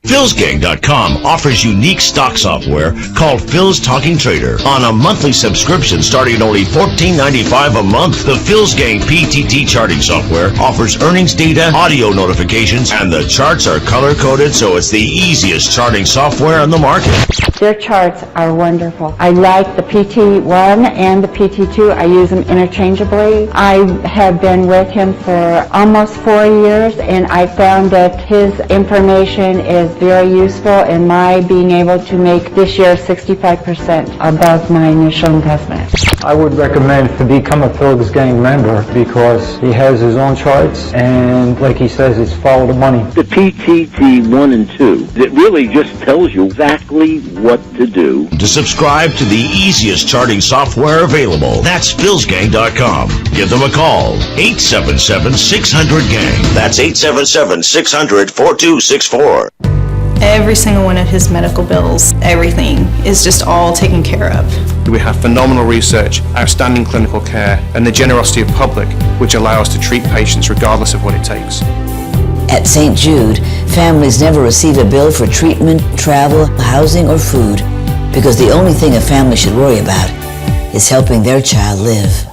PhilsGang.com offers unique stock software called Phil's Talking Trader on a monthly subscription starting at only $14.95 a month. The Phil's Gang PTT charting software offers earnings data, audio notifications, and the charts are color-coded, so it's the easiest charting software on the market. Their charts are wonderful. I like the PT1 and the PT2. I use them interchangeably. I have been with him for almost 4 years, and I found that his information is very useful in my being able to make this year 65% above my initial investment. I would recommend to become a Phil's Gang member because he has his own charts, and like he says, it's follow the money. The PTT 1 and 2, it really just tells you exactly what to do. To subscribe to the easiest charting software available, that's philsgang.com. Give them a call, 877-600-GANG. That's 877-600-4264. Every single one of his medical bills, everything is just all taken care of. We have phenomenal research, outstanding clinical care, and the generosity of public, which allow us to treat patients regardless of what it takes. At St. Jude, families never receive a bill for treatment, travel, housing, or food because the only thing a family should worry about is helping their child live.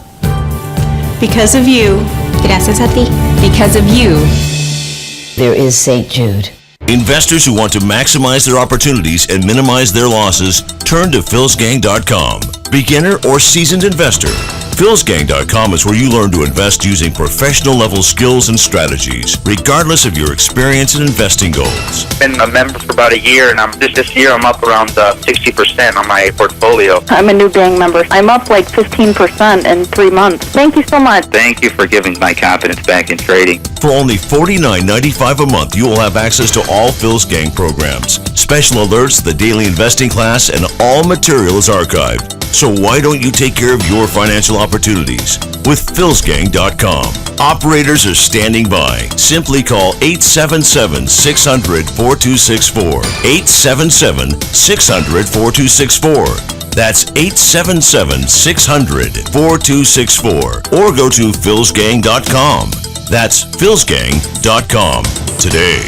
Because of you. Gracias a ti. Because of you. There is St. Jude. Investors who want to maximize their opportunities and minimize their losses, turn to philsgang.com. Beginner or seasoned investor, philsgang.com is where you learn to invest using professional-level skills and strategies, regardless of your experience and investing goals. Been a member for about a year, and this year I'm up around 60% on my portfolio. I'm a new gang member. I'm up like 15% in 3 months. Thank you so much. Thank you for giving my confidence back in trading. For only $49.95 a month, you will have access to all Phil's Gang programs, special alerts, the daily investing class, and all material is archived. So why don't you take care of your financial opportunities with philsgang.com? Operators are standing by. Simply call 877-600-4264. 877-600-4264. That's 877-600-4264. Or go to philsgang.com. That's philsgang.com today.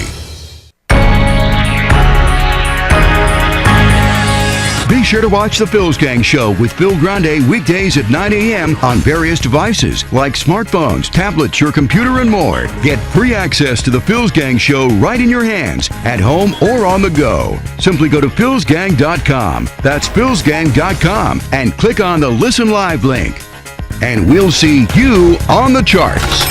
Be sure to watch The Phil's Gang Show with Phil Grande weekdays at 9 a.m. on various devices like smartphones, tablets, your computer, and more. Get free access to The Phil's Gang Show right in your hands, at home or on the go. Simply go to philsgang.com. That's philsgang.com and click on the Listen Live link. And we'll see you on the charts.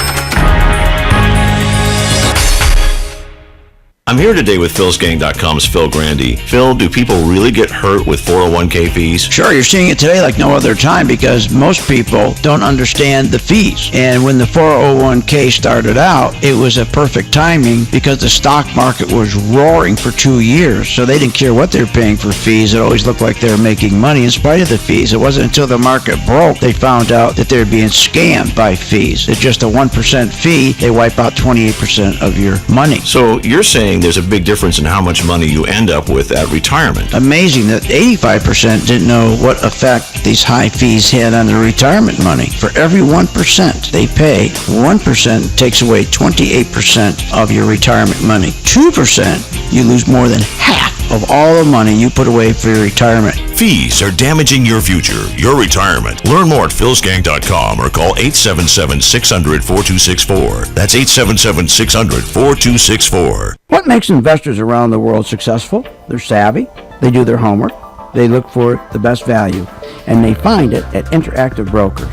I'm here today with philsgang.com's Phil Grande. Phil, do people really get hurt with 401k fees? Sure, you're seeing it today like no other time because most people don't understand the fees. And when the 401k started out, it was a perfect timing because the stock market was roaring for 2 years. So they didn't care what they were paying for fees. It always looked like they were making money in spite of the fees. It wasn't until the market broke they found out that they were being scammed by fees. At just a 1% fee, they wipe out 28% of your money. So you're saying there's a big difference in how much money you end up with at retirement. Amazing that 85% didn't know what effect these high fees had on their retirement money. For every 1% they pay, 1% takes away 28% of your retirement money. 2%, you lose more than half of all the money you put away for your retirement. Fees are damaging your future, your retirement. Learn more at philsgang.com or call 877-600-4264. That's 877-600-4264. What makes investors around the world successful? They're savvy, they do their homework, they look for the best value, and they find it at Interactive Brokers.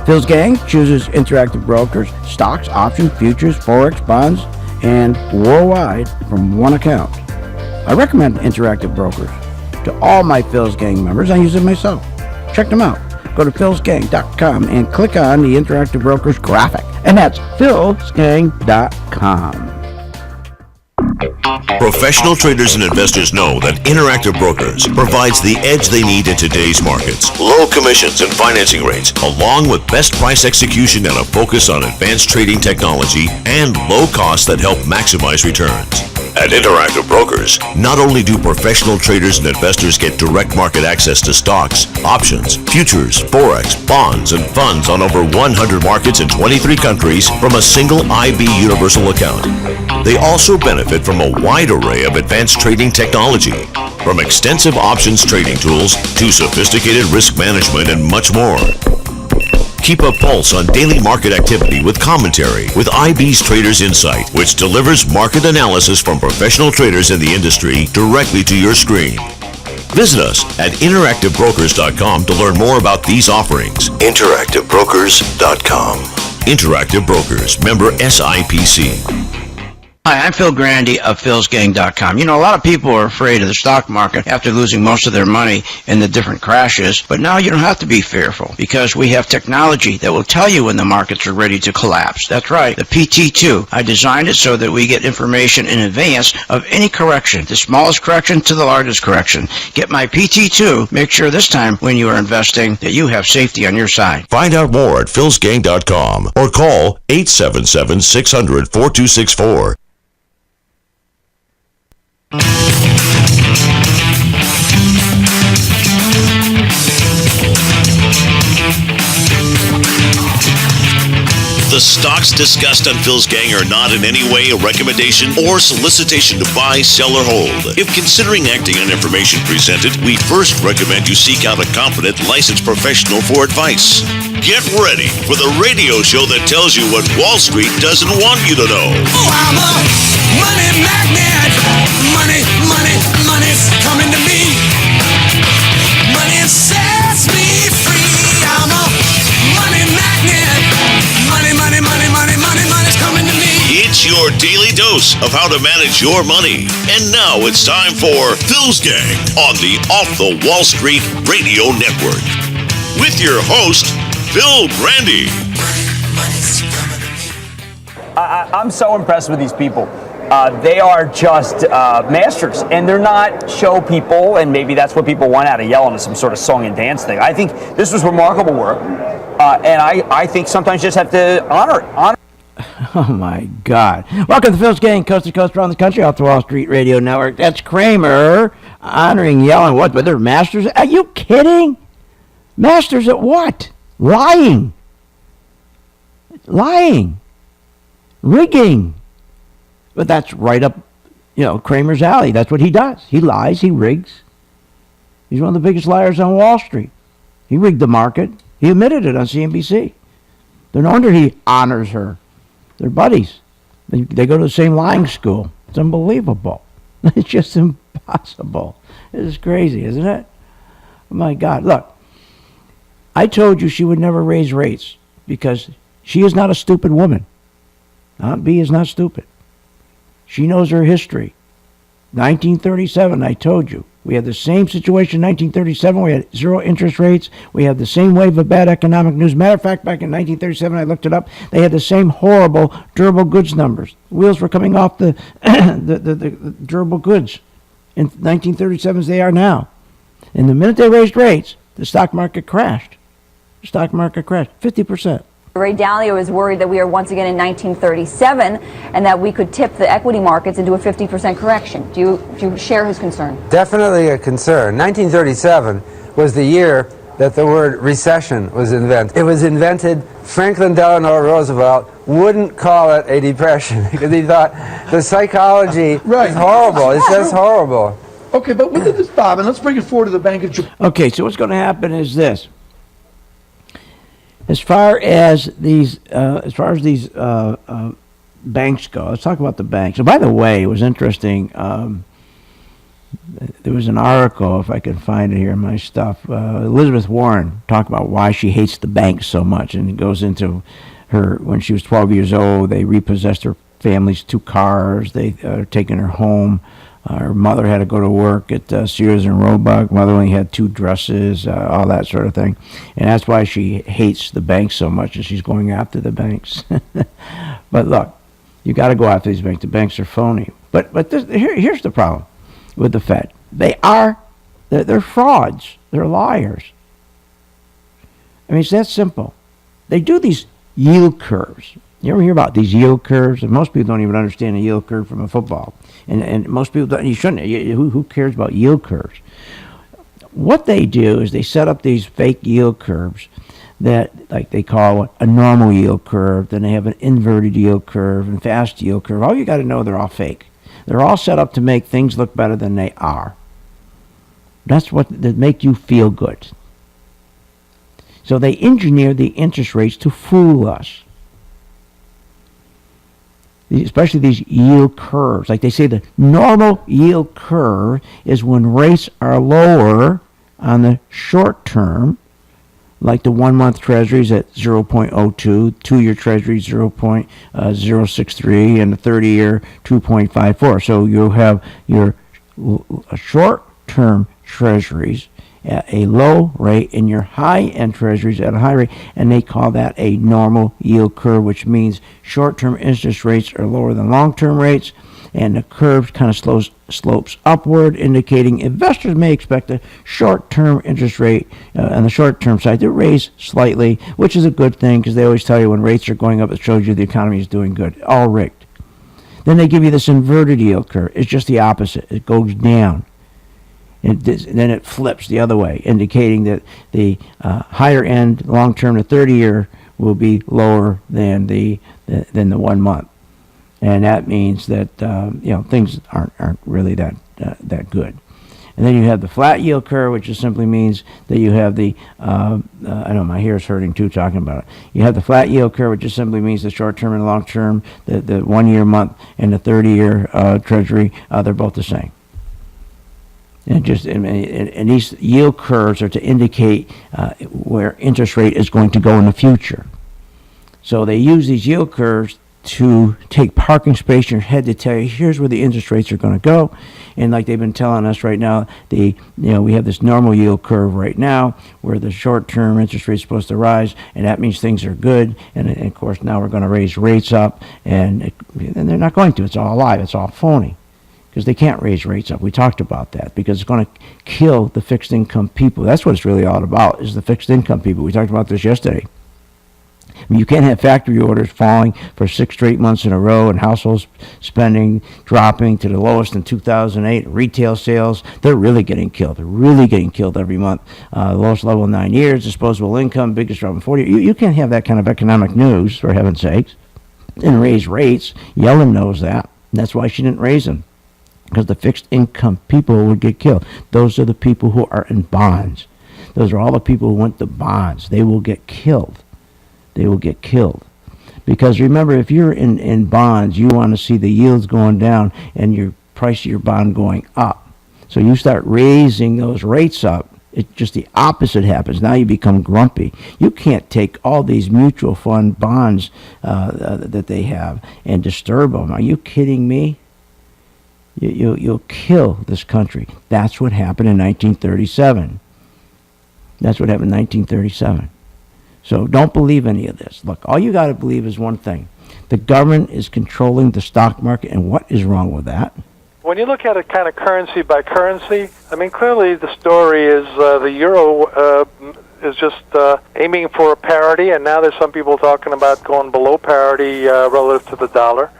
Phil's Gang chooses Interactive Brokers, stocks, options, futures, forex, bonds, and worldwide from one account. I recommend Interactive Brokers to all my Phil's Gang members. I use it myself. Check them out. Go to philsgang.com and click on the Interactive Brokers graphic. And that's philsgang.com. Professional traders and investors know that Interactive Brokers provides the edge they need in today's markets. Low commissions and financing rates, along with best price execution and a focus on advanced trading technology and low costs that help maximize returns. At Interactive Brokers, not only do professional traders and investors get direct market access to stocks, options, futures, forex, bonds, and funds on over 100 markets in 23 countries from a single IB Universal account, they also benefit from a wide array of advanced trading technology, from extensive options trading tools to sophisticated risk management and much more. Keep a pulse on daily market activity with commentary with IB's Traders Insight, which delivers market analysis from professional traders in the industry directly to your screen. Visit us at interactivebrokers.com to learn more about these offerings. interactivebrokers.com. Interactive Brokers, member SIPC. Hi, I'm Phil Grande of philsgang.com. You know, a lot of people are afraid of the stock market after losing most of their money in the different crashes, but now you don't have to be fearful because we have technology that will tell you when the markets are ready to collapse. That's right, the PT2. I designed it so that we get information in advance of any correction, the smallest correction to the largest correction. Get my PT2. Make sure this time when you are investing that you have safety on your side. Find out more at philsgang.com or call 877-600-4264. The stocks discussed on Phil's Gang are not in any way a recommendation or solicitation to buy, sell, or hold. If considering acting on information presented, we first recommend you seek out a competent, licensed professional for advice. Get ready for the radio show that tells you what Wall Street doesn't want you to know. Oh, I'm a money magnet. Money, money, money's coming to me. Money sets me free. I'm a money magnet. Money, money, money, money, money, money's coming to me. It's your daily dose of how to manage your money. And now it's time for Phil's Gang on the Off the Wall Street Radio Network. With your host, Phil Grande. I'm so impressed with these people. They are just masters, and they're not show people, and maybe that's what people want out of Yellen, is some sort of song and dance thing. I think this was remarkable work, and I think sometimes you just have to honor it. Oh, my God. Welcome to Phil's Gang, coast to coast around the country, off the Wall Street Radio Network. That's Kramer honoring Yellen. What, but they're masters? Are you kidding? Masters at what? Lying. Rigging. But that's right up, Kramer's alley. That's what he does. He lies. He rigs. He's one of the biggest liars on Wall Street. He rigged the market. He admitted it on CNBC. No wonder he honors her. They're buddies. They go to the same lying school. It's unbelievable. It's just impossible. It is crazy, isn't it? Oh, my God. Look, I told you she would never raise rates because she is not a stupid woman. Aunt B is not stupid. She knows her history. 1937, I told you. We had the same situation in 1937. We had zero interest rates. We had the same wave of bad economic news. Matter of fact, back in 1937, I looked it up, they had the same horrible durable goods numbers. Wheels were coming off the durable goods in 1937 as they are now. And the minute they raised rates, the stock market crashed. 50%. Ray Dalio is worried that we are once again in 1937 and that we could tip the equity markets into a 50% correction. Do you share his concern? Definitely a concern. 1937 was the year that the word recession was invented. It was invented. Franklin Delano Roosevelt wouldn't call it a depression because he thought the psychology is horrible. It's just horrible. Okay, but look at this, Bob, and let's bring it forward to the Bank of Japan. Okay, so what's going to happen is this. As far as these banks go, let's talk about the banks. So, by the way, it was interesting. There was an article, if I can find it here in my stuff. Elizabeth Warren talked about why she hates the banks so much, and it goes into her when she was 12 years old. They repossessed her family's 2 cars. They taken her home. Her mother had to go to work at Sears and Roebuck. Mother only had 2 dresses, all that sort of thing. And that's why she hates the banks so much, and she's going after the banks. But look, you got to go after these banks. The banks are phony. But here's the problem with the Fed. They're frauds. They're liars. I mean, it's that simple. They do these yield curves. You ever hear about these yield curves? And most people don't even understand a yield curve from a football. And most people don't. You shouldn't. Who cares about yield curves? What they do is they set up these fake yield curves that, like, they call a normal yield curve. Then they have an inverted yield curve and fast yield curve. All you got to know, they're all fake. They're all set up to make things look better than they are. That's what that make you feel good. So they engineer the interest rates to fool us. Especially these yield curves. Like they say, the normal yield curve is when rates are lower on the short term, like the 1 month treasuries at 0.02, 2-year treasuries 0.063, and the 30-year 2.54. So you'll have your short term treasuries at a low rate and your high-end treasuries at a high rate, and they call that a normal yield curve, which means short-term interest rates are lower than long-term rates, and the curve kind of slopes upward, indicating investors may expect a short-term interest rate on the short-term side to raise slightly, which is a good thing because they always tell you when rates are going up, it shows you the economy is doing good. All rigged. Then they give you this inverted yield curve. It's just the opposite. It goes down. And then it flips the other way, indicating that the higher end, long-term, the 30-year will be lower than the 1 month, and that means that things aren't really that good. And then you have the flat yield curve, which just simply means that you have the I know my hair's hurting too talking about it. You have the flat yield curve, which just simply means the short-term and long-term, the 1 year month and the 30-year treasury, they're both the same. And these yield curves are to indicate where interest rate is going to go in the future. So they use these yield curves to take parking space in your head to tell you here's where the interest rates are going to go. And like they've been telling us right now, we have this normal yield curve right now where the short-term interest rate is supposed to rise, and that means things are good. And of course now we're going to raise rates up, and they're not going to. It's all a lie. It's all phony. Because they can't raise rates up. We talked about that because it's going to kill the fixed income people. That's what it's really all about, is the fixed income people. We talked about this yesterday. I mean, you can't have factory orders falling for 6 straight months in a row and household spending dropping to the lowest in 2008. Retail sales, they're really getting killed. They're really getting killed every month. The lowest level in 9 years. Disposable income, biggest drop in 40 years. You can't have that kind of economic news, for heaven's sakes, and raise rates. Yellen knows that. That's why she didn't raise them. Because the fixed income people would get killed. Those are the people who are in bonds. Those are all the people who went to bonds. They will get killed. They will get killed. Because remember, if you're in bonds, you want to see the yields going down and your price of your bond going up. So you start raising those rates up, it just the opposite happens. Now you become grumpy. You can't take all these mutual fund bonds that they have and disturb them. Are you kidding me? You'll kill this country. That's what happened in 1937. That's what happened in 1937. So don't believe any of this. Look, all you got to believe is one thing. The government is controlling the stock market, and what is wrong with that? When you look at it kind of currency by currency, I mean, clearly the story is the euro is just aiming for a parity, and now there's some people talking about going below parity relative to the dollar.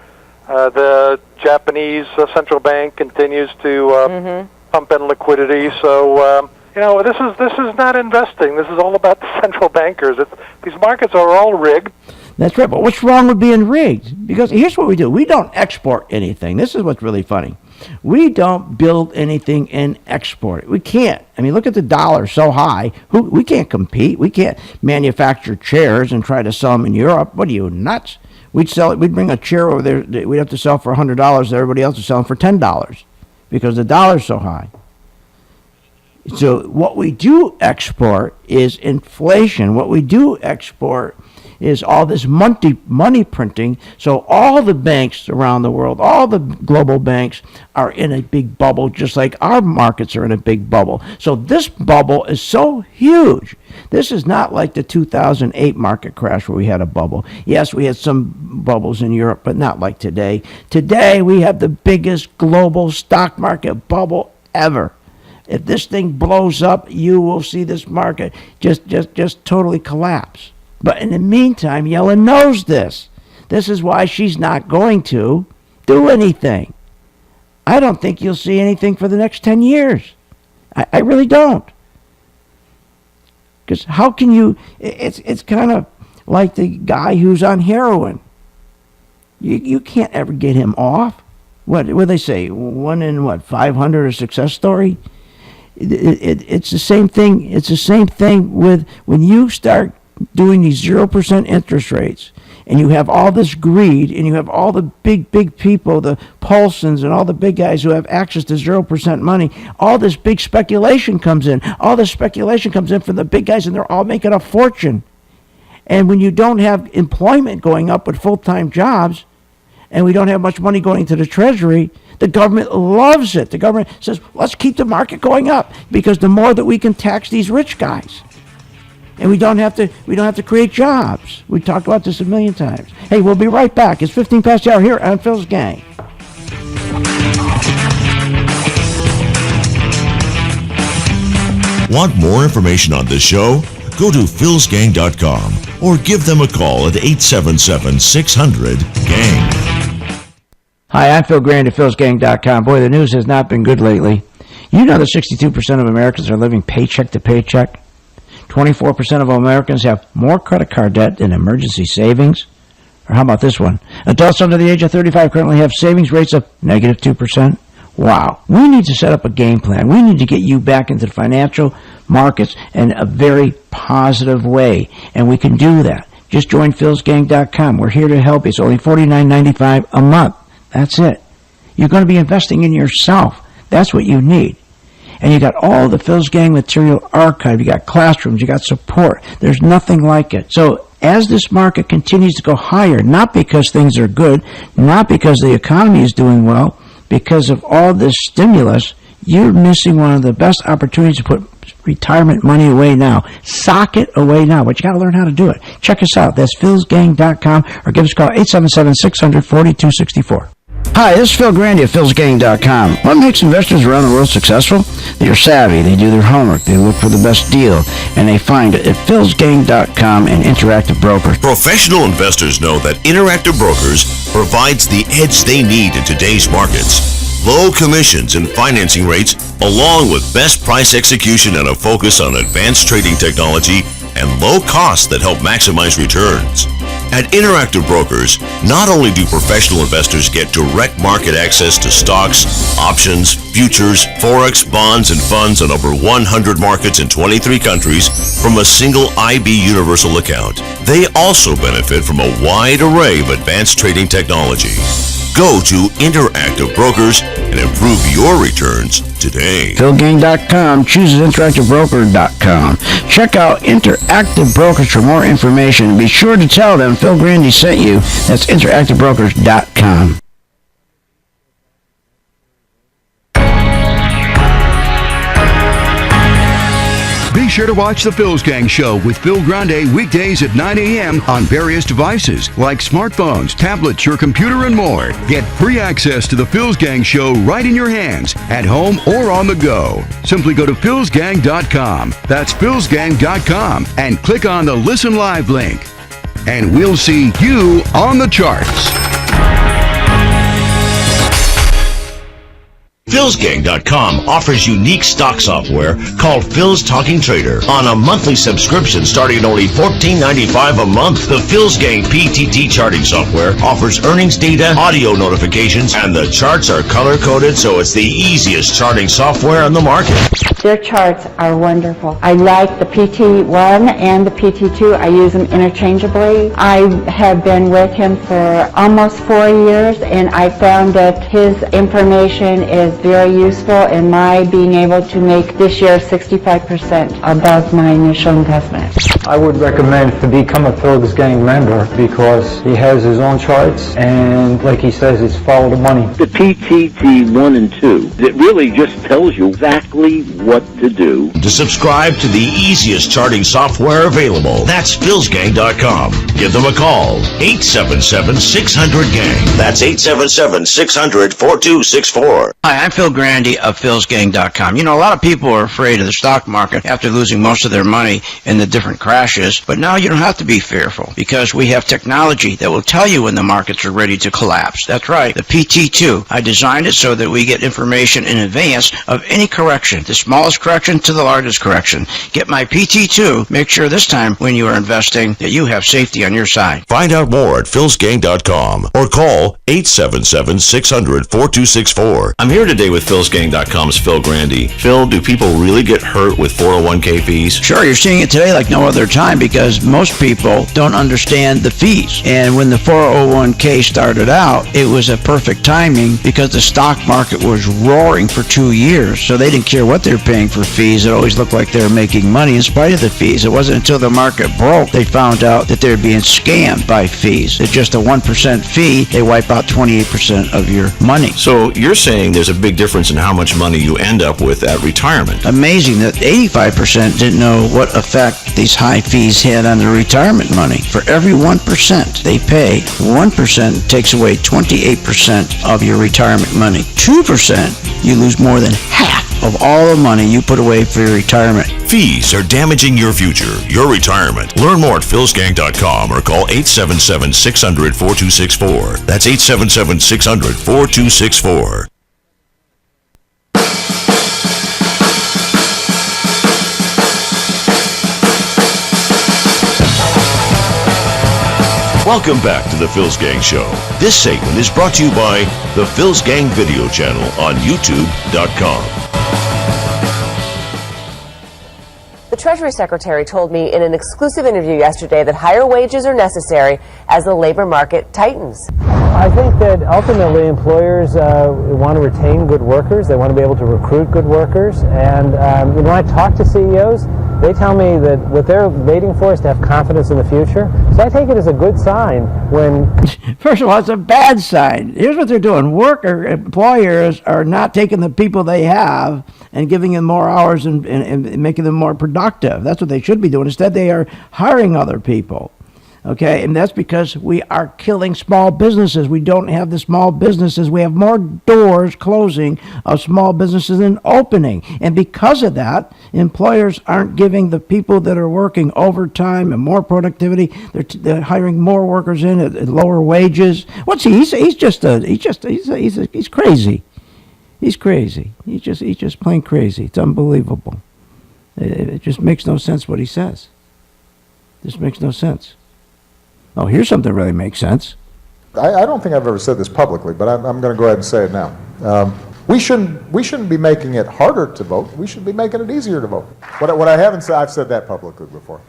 The Japanese central bank continues to pump in liquidity. So, this is not investing. This is all about the central bankers. These markets are all rigged. That's right. But what's wrong with being rigged? Because here's what we do. We don't export anything. This is what's really funny. We don't build anything and export it. We can't. I mean, look at the dollar so high. We can't compete. We can't manufacture chairs and try to sell them in Europe. What are you, nuts? We'd sell it. We'd bring a chair over there. We'd have to sell for $100. Everybody else is selling for $10 because the dollar's so high. So what we do export is inflation. What we do export is all this money printing. So all the banks around the world, all the global banks are in a big bubble, just like our markets are in a big bubble. So this bubble is so huge. This is not like the 2008 market crash where we had a bubble. Yes, we had some bubbles in Europe, but not like today. Today we have the biggest global stock market bubble ever. If this thing blows up, you will see this market just totally collapse. But in the meantime, Yellen knows this. This is why she's not going to do anything. I don't think you'll see anything for the next 10 years. I really don't. Because how can you, it's kind of like the guy who's on heroin. You can't ever get him off. What they say? 1 in 500 a success story. It's the same thing. It's the same thing with when you start doing these 0% interest rates, and you have all this greed, and you have all the big people, the Paulsons and all the big guys who have access to 0% money. All this big speculation comes in. All this speculation comes in from the big guys, and they're all making a fortune. And when you don't have employment going up with full-time jobs, and we don't have much money going to the Treasury, the government loves it. The government says, let's keep the market going up, because the more that we can tax these rich guys, and we don't have to create jobs. We talked about this a million times. Hey, we'll be right back. It's 15 past the hour here on Phil's Gang. Want more information on this show? Go to philsgang.com or give them a call at 877-600-GANG. Hi, I'm Phil Grande at philsgang.com. Boy, the news has not been good lately. You know that 62% of Americans are living paycheck to paycheck? 24% of Americans have more credit card debt than emergency savings. Or how about this one? Adults under the age of 35 currently have savings rates of negative 2%. Wow. We need to set up a game plan. We need to get you back into the financial markets in a very positive way. And we can do that. Just join philsgang.com. We're here to help you. It's only $49.95 a month. That's it. You're going to be investing in yourself. That's what you need. And you got all the Phil's Gang material archived. You got classrooms. You got support. There's nothing like it. So as this market continues to go higher, not because things are good, not because the economy is doing well, because of all this stimulus, you're missing one of the best opportunities to put retirement money away now. Sock it away now. But you got to learn how to do it. Check us out. That's philsgang.com, or give us a call, 877-600-4264. Hi, this is Phil Grande at philsgang.com. What makes investors around the world successful? They're savvy, they do their homework, they look for the best deal, and they find it at philsgang.com and Interactive Brokers. Professional investors know that Interactive Brokers provides the edge they need in today's markets. Low commissions and financing rates, along with best price execution and a focus on advanced trading technology and low costs that help maximize returns. At Interactive Brokers, not only do professional investors get direct market access to stocks, options, futures, forex, bonds, and funds on over 100 markets in 23 countries from a single IB Universal account, they also benefit from a wide array of advanced trading technology. Go to Interactive Brokers and improve your returns today. philgang.com chooses interactivebroker.com. Check out Interactive Brokers for more information, and be sure to tell them Phil Grande sent you. That's interactivebrokers.com. Be sure to watch The Phil's Gang Show with Phil Grande weekdays at 9 a.m. on various devices like smartphones, tablets, your computer, and more. Get free access to The Phil's Gang Show right in your hands, at home or on the go. Simply go to philsgang.com. That's philsgang.com, and click on the Listen Live link. And we'll see you on the charts. philsgang.com offers unique stock software called Phil's Talking Trader on a monthly subscription starting at only $14.95 a month. The Phil's Gang PTT charting software offers earnings data, audio notifications, and the charts are color-coded, so it's the easiest charting software on the market. Their charts are wonderful. I like the PT1 and the PT2. I use them interchangeably. I have been with him for almost 4 years, and I found that his information is very useful in my being able to make this year 65% above my initial investment. I would recommend to become a Phil's Gang member, because he has his own charts, and like he says, it's follow the money. The PTT 1 and 2, it really just tells you exactly what what to do. To subscribe to the easiest charting software available, that's philsgang.com. Give them a call, 877-600-GANG. That's 877-600-4264. Hi, I'm Phil Grande of philsgang.com. You know, a lot of people are afraid of the stock market after losing most of their money in the different crashes, but now you don't have to be fearful because we have technology that will tell you when the markets are ready to collapse. That's right, the PT2. I designed it so that we get information in advance of any correction, the smallest correction to the largest correction. Get my PT2. Make sure this time when you are investing that you have safety on your side. Find out more at philsgang.com or call 877-600-4264. I'm here today with philsgang.com's Phil Grande. Phil, do people really get hurt with 401k fees? Sure, you're seeing it today like no other time because most people don't understand the fees. And when the 401k started out, it was a perfect timing because the stock market was roaring for 2 years. So they didn't care what they're paying for fees. It always looked like they were making money in spite of the fees. It wasn't until the market broke they found out that they're being scammed by fees. It's just a 1% fee. They wipe out 28% of your money. So you're saying there's a big difference in how much money you end up with at retirement. Amazing that 85% didn't know what effect these high fees had on their retirement money. For every 1% they pay, 1% takes away 28% of your retirement money. 2%, you lose more than half of all the money you put away for your retirement. Fees are damaging your future, your retirement. Learn more at philsgang.com or call 877-600-4264. That's 877-600-4264. Welcome back to the Phil's Gang Show. This segment is brought to you by the Phil's Gang video channel on youtube.com. The Treasury Secretary told me in an exclusive interview yesterday that higher wages are necessary as the labor market tightens. I think that ultimately employers want to retain good workers. They want to be able to recruit good workers. And when I talk to CEOs, they tell me that what they're waiting for is to have confidence in the future. So I take it as a good sign when... First of all, it's a bad sign. Here's what they're doing. Employers are not taking the people they have and giving them more hours and making them more productive. That's what they should be doing. Instead, they are hiring other people. Okay, and that's because we are killing small businesses. We don't have the small businesses. We have more doors closing of small businesses than opening. And because of that, employers aren't giving the people that are working overtime and more productivity. They're hiring more workers in at lower wages. What's he? He's crazy. He's crazy. He's just plain crazy. It's unbelievable. It just makes no sense what he says. This makes no sense. Oh, here's something that really makes sense. I don't think I've ever said this publicly, but I'm going to go ahead and say it now. We shouldn't be making it harder to vote. We should be making it easier to vote. What I haven't said, I've said that publicly before.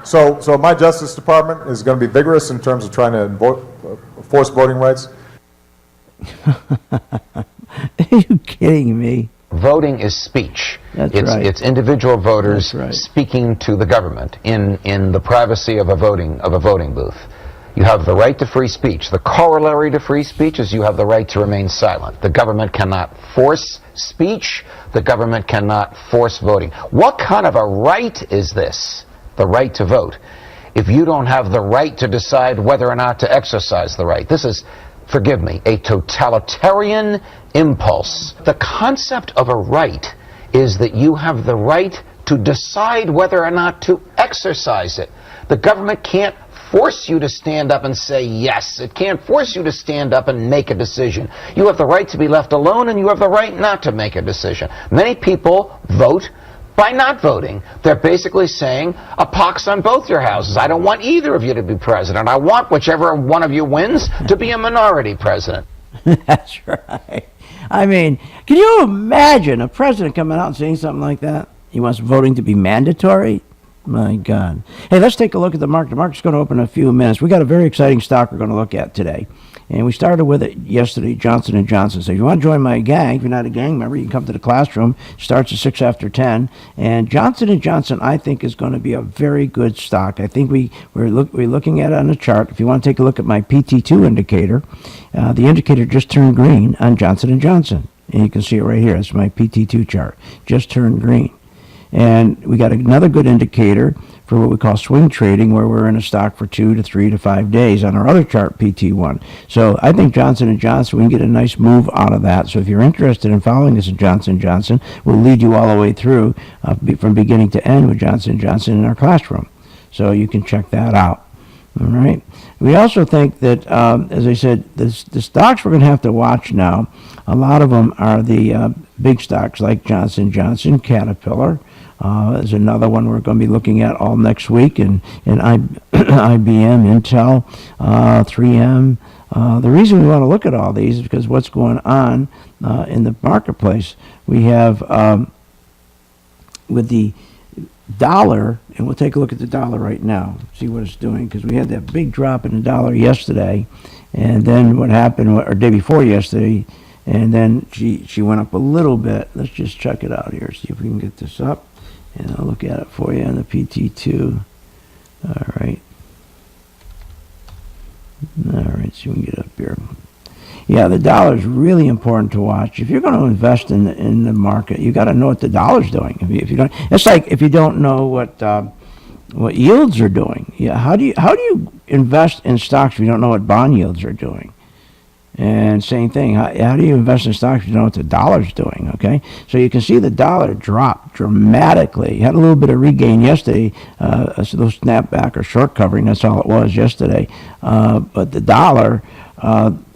So my Justice Department is going to be vigorous in terms of trying to force voting rights. Are you kidding me? Voting is speech. It's individual voters speaking to the government in the privacy of a voting booth. You have the right to free speech. The corollary to free speech is you have the right to remain silent. The government cannot force speech. The government cannot force voting. What kind of a right is this, the right to vote, if you don't have the right to decide whether or not to exercise the right? This is, forgive me, a totalitarian impulse. The concept of a right is that you have the right to decide whether or not to exercise it. The government can't force you to stand up and say yes. It can't force you to stand up and make a decision. You have the right to be left alone, and you have the right not to make a decision. Many people vote by not voting. They're basically saying, a pox on both your houses. I don't want either of you to be president. I want whichever one of you wins to be a minority president. That's right. I mean, can you imagine a president coming out and saying something like that? He wants voting to be mandatory? My God. Hey, let's take a look at the market. The market's going to open in a few minutes. We got a very exciting stock we're going to look at today. And we started with it yesterday, Johnson & Johnson. So if you want to join my gang, if you're not a gang member, you can come to the classroom. It starts at 6 after 10. And Johnson & Johnson, I think, is going to be a very good stock. I think we're looking at it on the chart. If you want to take a look at my PT2 indicator, the indicator just turned green on Johnson & Johnson. And you can see it right here. That's my PT2 chart. Just turned green. And we got another good indicator for what we call swing trading, where we're in a stock for 2 to 3 to 5 days on our other chart, PT1. So I think Johnson & Johnson, we can get a nice move out of that. So if you're interested in following this in Johnson & Johnson, we'll lead you all the way through from beginning to end with Johnson & Johnson in our classroom. So you can check that out. All right. We also think that, as I said, the stocks we're going to have to watch now, a lot of them are the big stocks like Johnson & Johnson, Caterpillar. There's another one we're going to be looking at all next week, and IBM, Intel, 3M. The reason we want to look at all these is because what's going on in the marketplace. We have, with the dollar, and we'll take a look at the dollar right now, see what it's doing, because we had that big drop in the dollar yesterday, and then what happened, or day before yesterday, and then she went up a little bit. Let's just check it out here, see if we can get this up. And I'll look at it for you on the PT2. All right. All right, so we can get up here. Yeah, the dollar is really important to watch. If you're going to invest in the market, you got to know what the dollar's doing. If you don't, it's like if you don't know what yields are doing. Yeah, how do you invest in stocks if you don't know what bond yields are doing? And same thing, how do you invest in stocks if you don't know what the dollar's doing, okay? So you can see the dollar drop dramatically. Had a little bit of regain yesterday, a little snapback or short covering, that's all it was yesterday. But the dollar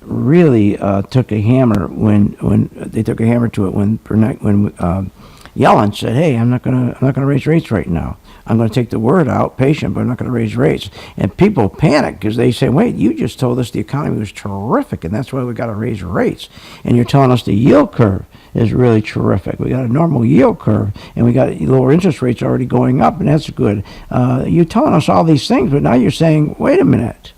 really took a hammer when they took a hammer to it when Yellen said, "Hey, I'm not gonna raise rates right now. I'm going to take the word out, patient, but I'm not going to raise rates." And people panic because they say, "Wait, you just told us the economy was terrific, and that's why we got to raise rates. And you're telling us the yield curve is really terrific. We got a normal yield curve, and we got lower interest rates already going up, and that's good. You're telling us all these things, but now you're saying, wait a minute."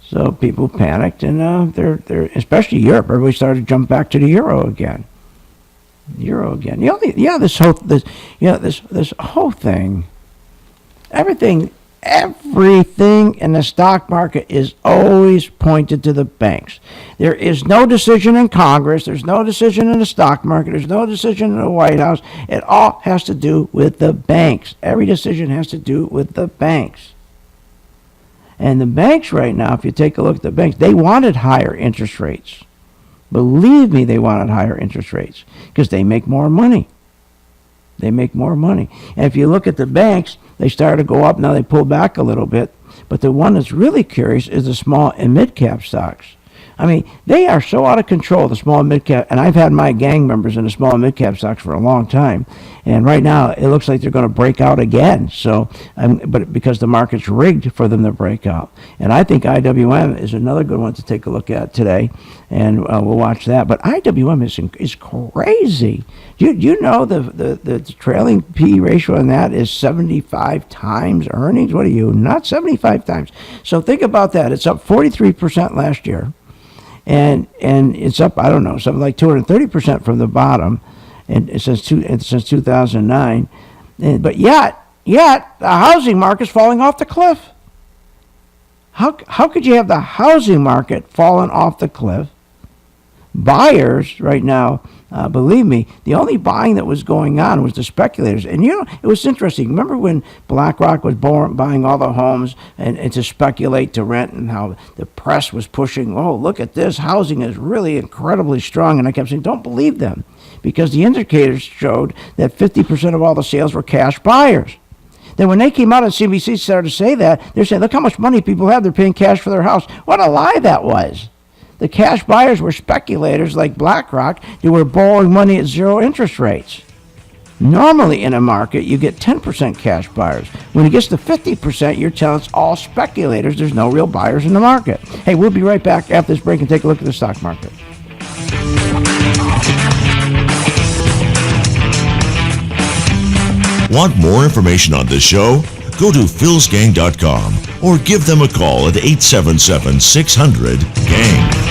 So people panicked, and they're especially Europe. Everybody started to jump back to the euro again. This whole thing. Everything in the stock market is always pointed to the banks. There is no decision in Congress. There's no decision in the stock market. There's no decision in the White House. It all has to do with the banks. Every decision has to do with the banks. And the banks right now, if you take a look at the banks, they wanted higher interest rates. Believe me, they wanted higher interest rates because they make more money. They make more money. And if you look at the banks, they started to go up. Now they pull back a little bit. But the one that's really curious is the small and mid-cap stocks. I mean, they are so out of control, the small and mid-cap. And I've had my gang members in the small and mid-cap stocks for a long time. And right now, it looks like they're going to break out again. So, but because the market's rigged for them to break out. And I think IWM is another good one to take a look at today. And we'll watch that. But IWM is crazy. You know the trailing P ratio on that is 75 times earnings? What are you, not 75 times? So think about that. It's up 43% last year. And it's up, I don't know, something like 230% from the bottom, and since 2009. But yet the housing market's falling off the cliff. How could you have the housing market falling off the cliff? Buyers right now, believe me, the only buying that was going on was the speculators. And you know, it was interesting. Remember when BlackRock was buying all the homes and to speculate to rent, and how the press was pushing, "Oh, look at this, housing is really incredibly strong." And I kept saying, don't believe them, because the indicators showed that 50% of all the sales were cash buyers. Then when they came out on CNBC started to say that, they're saying, look how much money people have, they're paying cash for their house. What a lie that was. The cash buyers were speculators like BlackRock who were borrowing money at zero interest rates. Normally in a market, you get 10% cash buyers. When it gets to 50%, you're telling us all speculators. There's no real buyers in the market. Hey, we'll be right back after this break and take a look at the stock market. Want more information on this show? Go to philsgang.com or give them a call at 877-600-GANG.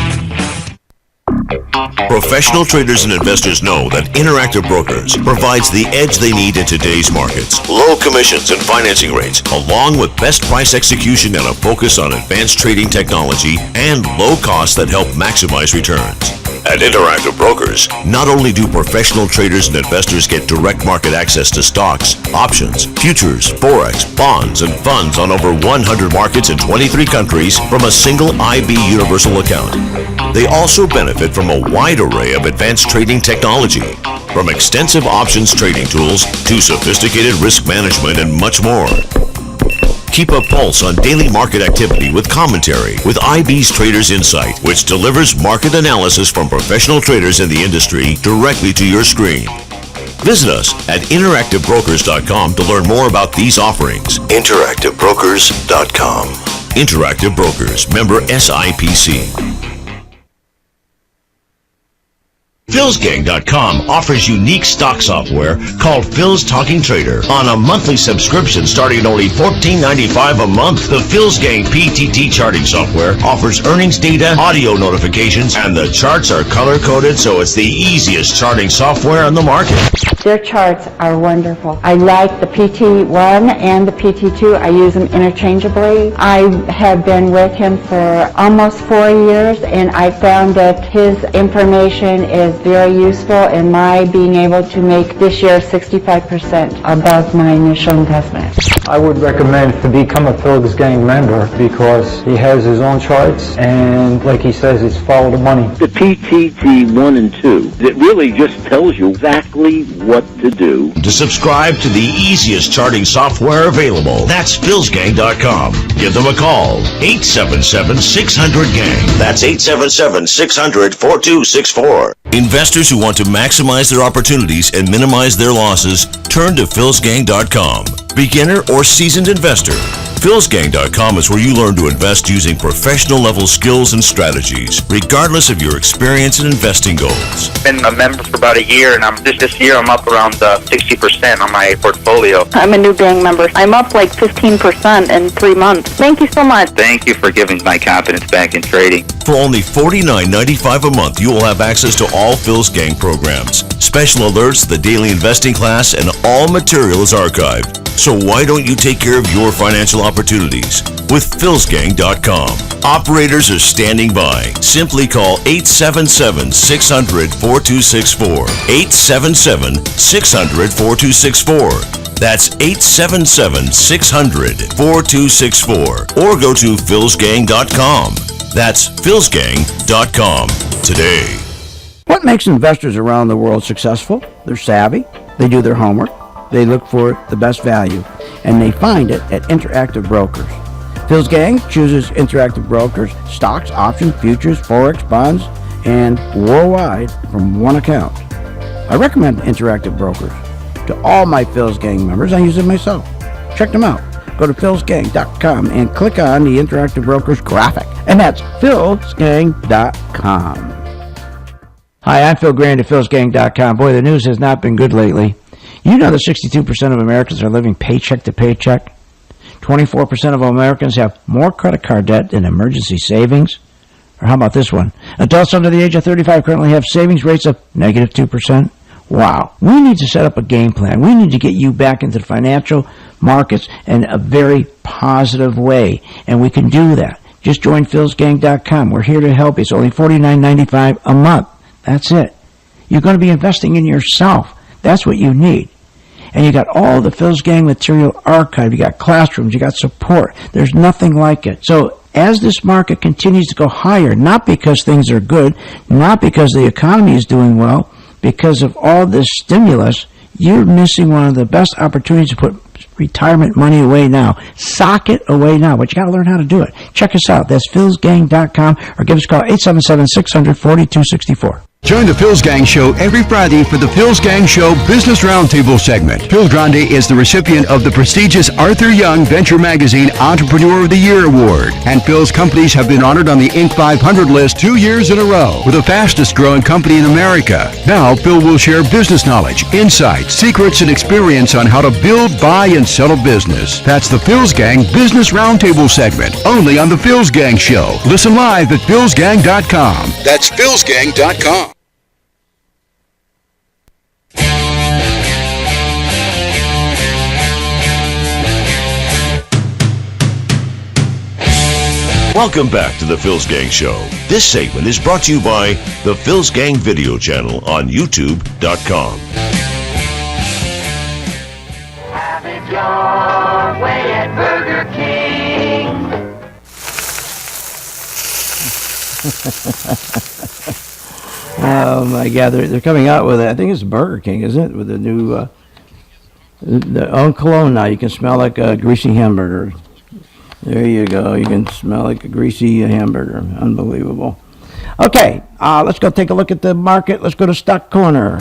Professional traders and investors know that Interactive Brokers provides the edge they need in today's markets. Low commissions and financing rates, along with best price execution and a focus on advanced trading technology and low costs that help maximize returns. At Interactive Brokers, not only do professional traders and investors get direct market access to stocks, options, futures, forex, bonds, and funds on over 100 markets in 23 countries from a single IB universal account, they also benefit from a wide array of advanced trading technology, from extensive options trading tools to sophisticated risk management and much more. Keep a pulse on daily market activity with commentary with IB's Traders Insight, which delivers market analysis from professional traders in the industry directly to your screen. Visit us at interactivebrokers.com to learn more about these offerings. interactivebrokers.com. Interactive Brokers, member SIPC. PhilsGang.com offers unique stock software called Phil's Talking Trader on a monthly subscription starting at only $14.95 a month. The Phil's Gang PTT charting software offers earnings data, audio notifications, and the charts are color-coded, so it's the easiest charting software on the market. Their charts are wonderful. I like the PT1 and the PT2. I use them interchangeably. I have been with him for almost 4 years, and I found that his information is very useful in my being able to make this year 65% above my initial investment. I would recommend to become a Phil's Gang member because he has his own charts and, like he says, it's follow the money. The PTT 1 and 2, it really just tells you exactly what to do. To subscribe to the easiest charting software available, that's philsgang.com. Give them a call, 877-600-GANG. That's 877-600-4264. Investors who want to maximize their opportunities and minimize their losses, turn to philsgang.com. Beginner or seasoned investor, philsgang.com is where you learn to invest using professional level skills and strategies, regardless of your experience and investing goals. Been a member for about a year, and this year I'm up around 60% on my portfolio. I'm a new gang member. I'm up like 15% in 3 months. Thank you so much. Thank you for giving my confidence back in trading. For only $49.95 a month, you will have access to all Phil's Gang programs, special alerts, the daily investing class, and all material is archived. So why don't you take care of your financial opportunities with philsgang.com? Operators are standing by. Simply call 877-600-4264. 877-600-4264. That's 877-600-4264. Or go to philsgang.com. That's philsgang.com today. What makes investors around the world successful? They're savvy, they do their homework, they look for the best value, and they find it at Interactive Brokers. Phil's Gang chooses Interactive Brokers, stocks, options, futures, forex, bonds, and worldwide from one account. I recommend Interactive Brokers to all my Phil's Gang members. I use it myself. Check them out. Go to philsgang.com and click on the Interactive Brokers graphic, and that's philsgang.com. Hi, I'm Phil Grande at philsgang.com. Boy, the news has not been good lately. You know that 62% of Americans are living paycheck to paycheck. 24% of Americans have more credit card debt than emergency savings. Or how about this one? Adults under the age of 35 currently have savings rates of negative 2%. Wow. We need to set up a game plan. We need to get you back into the financial markets in a very positive way. And we can do that. Just join philsgang.com. We're here to help you. It's only $49.95 a month. That's it. You're going to be investing in yourself. That's what you need. And you got all the Phil's Gang material archived. You got classrooms. You got support. There's nothing like it. So as this market continues to go higher, not because things are good, not because the economy is doing well, because of all this stimulus, you're missing one of the best opportunities to put retirement money away now. Sock it away now. But you got to learn how to do it. Check us out. That's philsgang.com, or give us a call, 877-600-4264. Join the Phil's Gang Show every Friday for the Phil's Gang Show Business Roundtable segment. Phil Grande is the recipient of the prestigious Arthur Young Venture Magazine Entrepreneur of the Year Award. And Phil's companies have been honored on the Inc. 500 list 2 years in a row. We're the fastest growing company in America. Now, Phil will share business knowledge, insights, secrets, and experience on how to build, buy, and sell a business. That's the Phil's Gang Business Roundtable segment, only on the Phil's Gang Show. Listen live at philsgang.com. That's philsgang.com. Welcome back to the Phil's Gang Show. This segment is brought to you by the Phil's Gang video channel on YouTube.com. Have it your way at Burger King. Oh my God, they're coming out with it. I think it's Burger King, isn't it? With the new, cologne now. You can smell like a greasy hamburger. There you go. You can smell like a greasy hamburger. Unbelievable. Okay, let's go take a look at the market. Let's go to Stock Corner.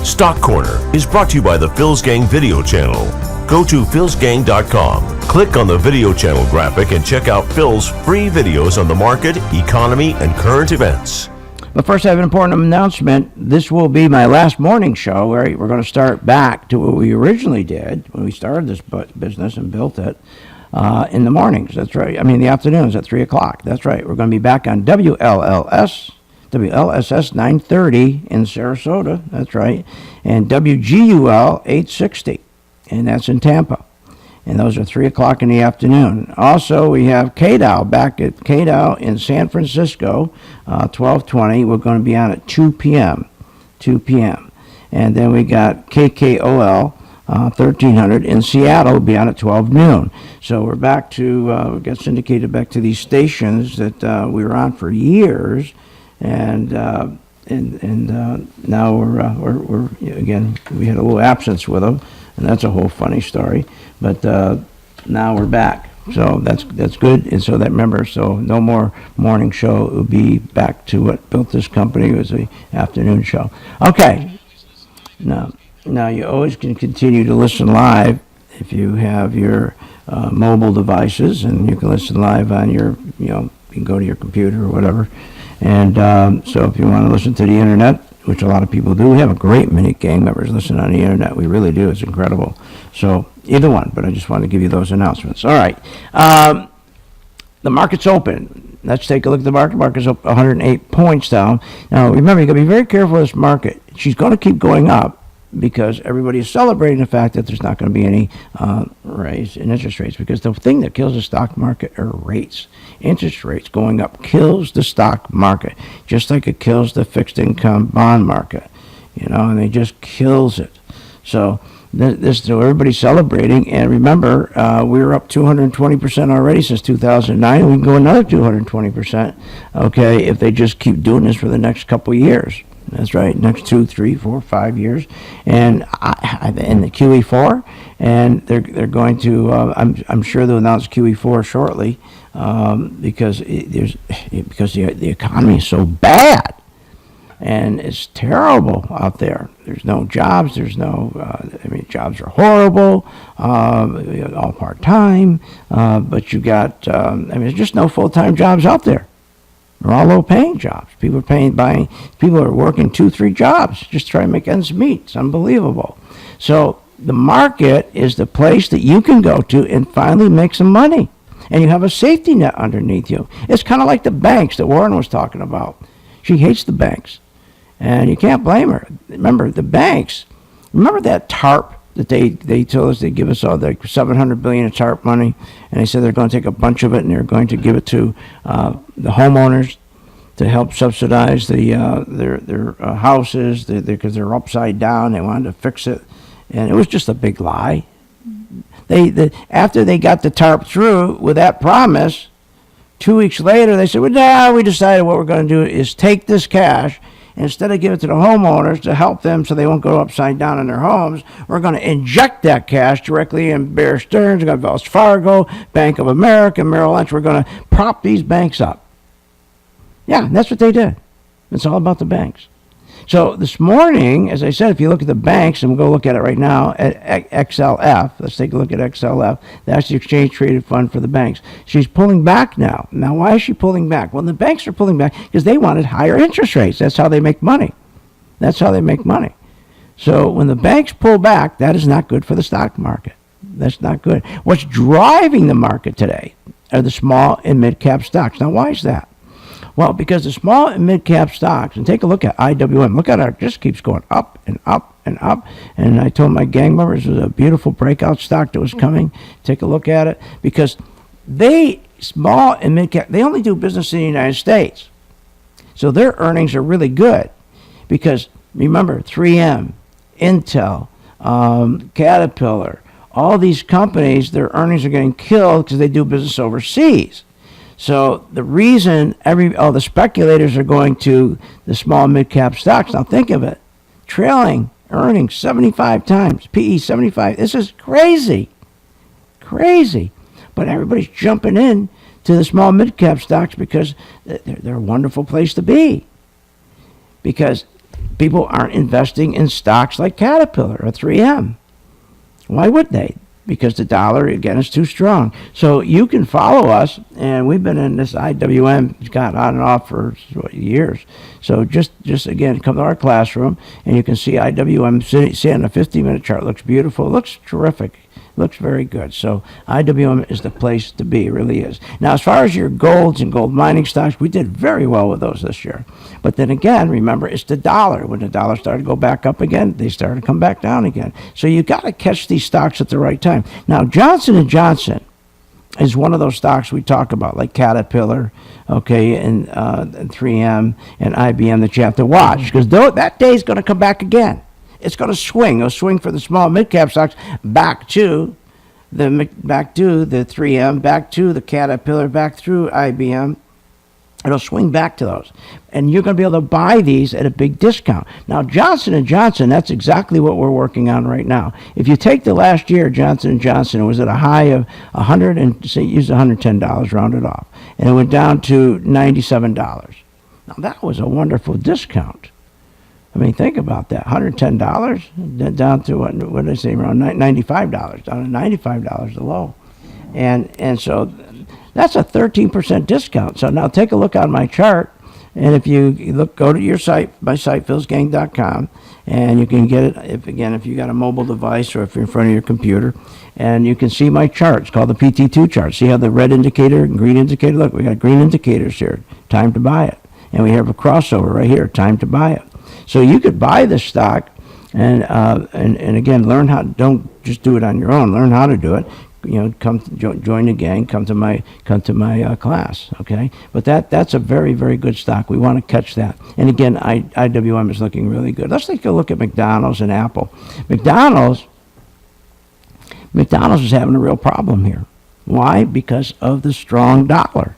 Stock Corner is brought to you by the Phil's Gang video channel. Go to philsgang.com, click on the video channel graphic, and check out Phil's free videos on the market, economy, and current events. But first, I have an important announcement. This will be my last morning show, where we're going to start back to what we originally did when we started this business and built it in the mornings. That's right. I mean, the afternoons at 3 o'clock. That's right. We're going to be back on WLSS 930 in Sarasota. That's right. And WGUL 860. And that's in Tampa. And those are 3 o'clock in the afternoon. Also, we have KDOW back at KDOW in San Francisco, 1220. We're going to be on at 2 p.m. 2 p.m. And then we got KKOL 1300 in Seattle. We'll be on at 12 noon. So we're back to, we got syndicated back to these stations that we were on for years. And now we're again, we had a little absence with them. And that's a whole funny story, but now we're back, so that's good. And so that, remember, so no more morning show. It will be back to what built this company. It was the afternoon show. Okay, now you always can continue to listen live if you have your mobile devices, and you can listen live on your, you can go to your computer or whatever. And so if you want to listen to the internet, which a lot of people do. We have a great many gang members listening on the internet. We really do. It's incredible. So either one, but I just want to give you those announcements. All right. The market's open. Let's take a look at the market. Market's up 108 points down. Now, remember, you got to be very careful with this market. She's going to keep going up because everybody is celebrating the fact that there's not going to be any raise in interest rates, because the thing that kills the stock market are rates. Interest rates going up kills the stock market, just like it kills the fixed income bond market, and it just kills it. So so everybody's celebrating, and remember, we were up 220% already since 2009. We can go another 220%, okay, if they just keep doing this for the next couple of years. That's right, next 2, 3, 4, 5 years, and in the QE4, and they're going to. I'm sure they'll announce QE4 shortly, because the economy is so bad, and it's terrible out there. There's no jobs. There's no. Jobs are horrible. All part time, but you got. There's just no full time jobs out there. They're all low-paying jobs. People are working 2, 3 jobs just to try to make ends meet. It's unbelievable. So the market is the place that you can go to and finally make some money. And you have a safety net underneath you. It's kind of like the banks that Warren was talking about. She hates the banks. And you can't blame her. Remember, the banks, remember that TARP that they told us they'd give us all the $700 billion of TARP money, and they said they're going to take a bunch of it and they're going to give it to the homeowners to help subsidize their houses because they're upside down. They wanted to fix it, and it was just a big lie. After they got the TARP through with that promise, 2 weeks later they said, well, now we decided what we're going to do is take this cash. Instead of giving it to the homeowners to help them so they won't go upside down in their homes, we're going to inject that cash directly in Bear Stearns, Wells Fargo, Bank of America, Merrill Lynch. We're going to prop these banks up. Yeah, that's what they did. It's all about the banks. So this morning, as I said, if you look at the banks, and we'll go look at it right now at XLF. Let's take a look at XLF. That's the exchange traded fund for the banks. She's pulling back now. Now, why is she pulling back? Well, the banks are pulling back because they wanted higher interest rates. That's how they make money. That's how they make money. So when the banks pull back, that is not good for the stock market. That's not good. What's driving the market today are the small and mid-cap stocks. Now, why is that? Well, because the small and mid-cap stocks, and take a look at IWM, look at it, just keeps going up and up and up. And I told my gang members it was a beautiful breakout stock that was coming. Take a look at it, because they small and mid-cap, they only do business in the United States. So their earnings are really good because, remember, 3M, Intel, Caterpillar, all these companies, their earnings are getting killed because they do business overseas. So the reason all the speculators are going to the small mid-cap stocks, now think of it, trailing earnings 75 times, PE 75. This is crazy. Crazy. But everybody's jumping in to the small mid-cap stocks because they're a wonderful place to be. Because people aren't investing in stocks like Caterpillar or 3M. Why would they? Because the dollar, again, is too strong. So you can follow us, and we've been in this IWM, got on and off for years. So just again, come to our classroom, and you can see IWM, see on a 50-minute chart. Looks beautiful. Looks terrific. Looks very good. So IWM is the place to be. It really is. Now, as far as your golds and gold mining stocks, we did very well with those this year. But then again, remember, it's the dollar. When the dollar started to go back up again, they started to come back down again. So you got to catch these stocks at the right time. Now, Johnson & Johnson is one of those stocks we talk about, like Caterpillar, okay, and 3M and IBM that you have to watch, because that day is going to come back again. It's going to swing. It'll swing for the small mid-cap stocks back to the 3M, back to the Caterpillar, back through IBM. It'll swing back to those. And you're going to be able to buy these at a big discount. Now, Johnson & Johnson, that's exactly what we're working on right now. If you take the last year, Johnson & Johnson, it was at a high of use $110, rounded off. And it went down to $97. Now, that was a wonderful discount. I mean, think about that. $110 down to what did I say, around $95, down to $95 the low. And so that's a 13% discount. So now take a look on my chart, and if you go to your site, my site, philsgang.com, and you can get it, if you got a mobile device or if you're in front of your computer, and you can see my chart. It's called the PT2 chart. See how the red indicator and green indicator, look, we got green indicators here, time to buy it. And we have a crossover right here, time to buy it. So you could buy this stock, and again, learn how. Don't just do it on your own. Learn how to do it. Come join the gang. Come to my class. Okay, but that's a very, very good stock. We want to catch that. And again, IWM is looking really good. Let's take a look at McDonald's and Apple. McDonald's is having a real problem here. Why? Because of the strong dollar.